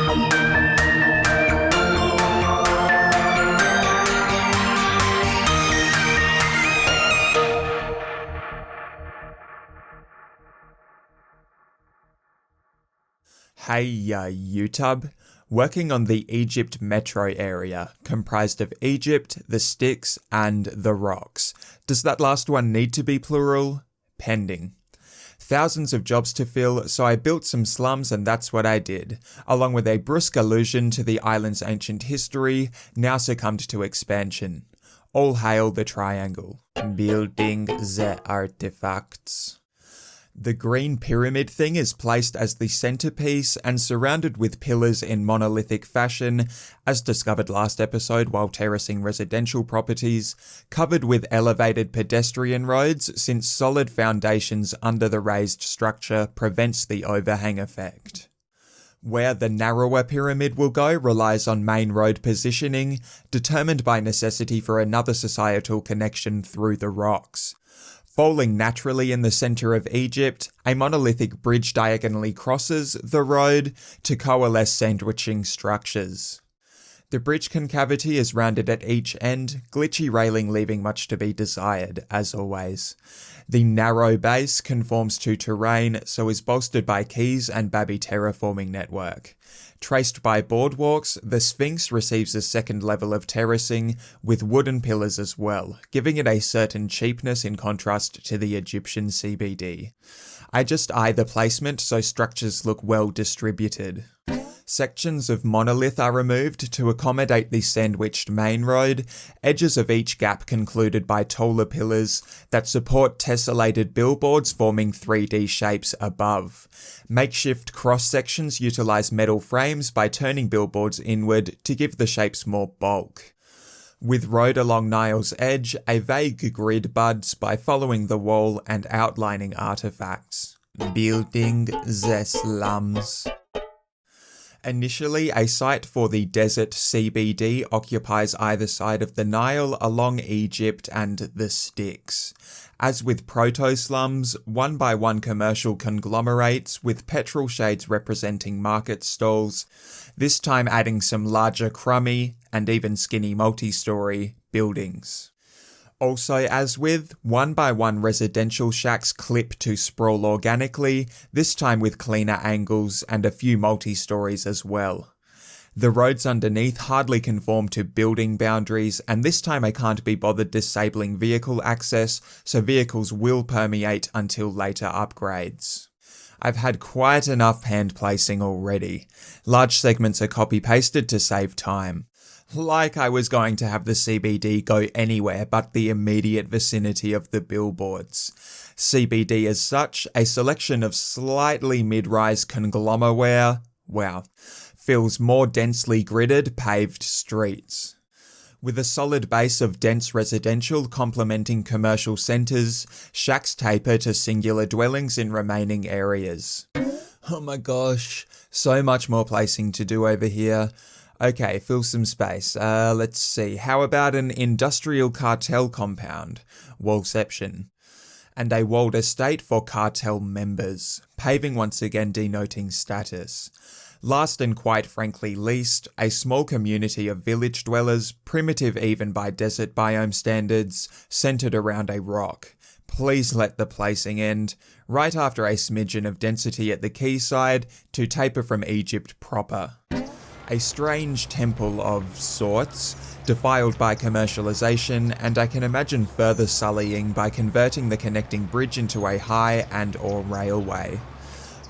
Hey YouTube, working on the Egypt metro area, comprised of Egypt, the sticks, and the rocks. Does that last one need to be plural? Pending. Thousands of jobs to fill, so I built some slums and that's what I did, along with a brusque allusion to the island's ancient history, now succumbed to expansion. All hail the triangle. Building the artifacts. The green pyramid thing is placed as the centerpiece and surrounded with pillars in monolithic fashion, as discovered last episode while terracing residential properties, covered with elevated pedestrian roads since solid foundations under the raised structure prevents the overhang effect. Where the narrower pyramid will go relies on main road positioning, determined by necessity for another societal connection through the rocks. Falling naturally in the center of Egypt, a monolithic bridge diagonally crosses the road to coalesce sandwiching structures. The bridge concavity is rounded at each end, glitchy railing leaving much to be desired, as always. The narrow base conforms to terrain, so is bolstered by quays and Babi terraforming network. Traced by boardwalks, the Sphinx receives a second level of terracing, with wooden pillars as well, giving it a certain cheapness in contrast to the Egyptian CBD. I just eye the placement so structures look well distributed. Sections of monolith are removed to accommodate the sandwiched main road, edges of each gap concluded by taller pillars that support tessellated billboards forming 3D shapes above. Makeshift cross-sections utilize metal frames by turning billboards inward to give the shapes more bulk. With road along Nile's edge, a vague grid buds by following the wall and outlining artifacts. Building the slums. Initially, a site for the desert CBD occupies either side of the Nile along Egypt and the sticks. As with proto-slums, one by one commercial conglomerates with petrol shades representing market stalls, this time adding some larger crummy and even skinny multi-story buildings. Also, as with, one by one residential shacks clip to sprawl organically, this time with cleaner angles and a few multi-stories as well. The roads underneath hardly conform to building boundaries, and this time I can't be bothered disabling vehicle access, so vehicles will permeate until later upgrades. I've had quite enough hand placing already. Large segments are copy-pasted to save time. Like I was going to have the CBD go anywhere but the immediate vicinity of the billboards. CBD as such, a selection of slightly mid-rise conglomerate, fills more densely gridded paved streets. With a solid base of dense residential complementing commercial centres, shacks taper to singular dwellings in remaining areas. Oh my gosh, so much more placing to do over here. Okay, fill some space. Let's see. How about an industrial cartel compound? Wallception. And a walled estate for cartel members. Paving once again denoting status. Last and quite frankly least, a small community of village dwellers, primitive even by desert biome standards, centered around a rock. Please let the placing end, right after a smidgen of density at the quayside to taper from Egypt proper. A strange temple of sorts, defiled by commercialization, and I can imagine further sullying by converting the connecting bridge into a high and/or railway.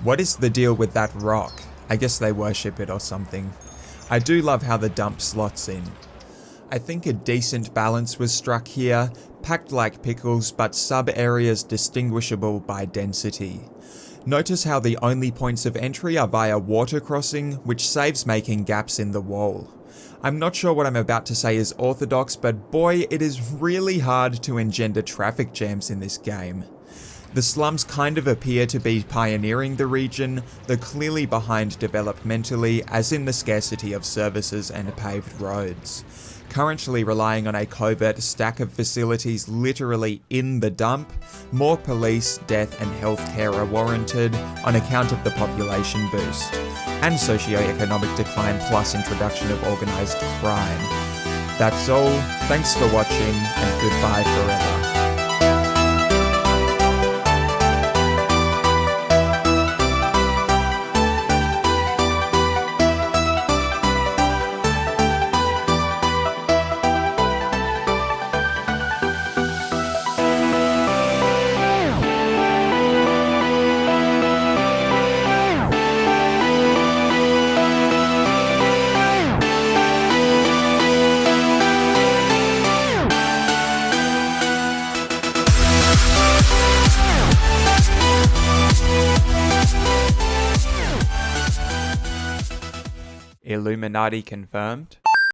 What is the deal with that rock? I guess they worship it or something. I do love how the dump slots in. I think a decent balance was struck here, packed like pickles but sub-areas distinguishable by density. Notice how the only points of entry are via water crossing, which saves making gaps in the wall. I'm not sure what I'm about to say is orthodox, but boy, it is really hard to engender traffic jams in this game. The slums kind of appear to be pioneering the region, though clearly behind developmentally, as in the scarcity of services and paved roads. Currently relying on a covert stack of facilities literally in the dump, more police, death and healthcare are warranted on account of the population boost. and socioeconomic decline plus introduction of organised crime. That's all, thanks for watching, and goodbye forever. Illuminati confirmed.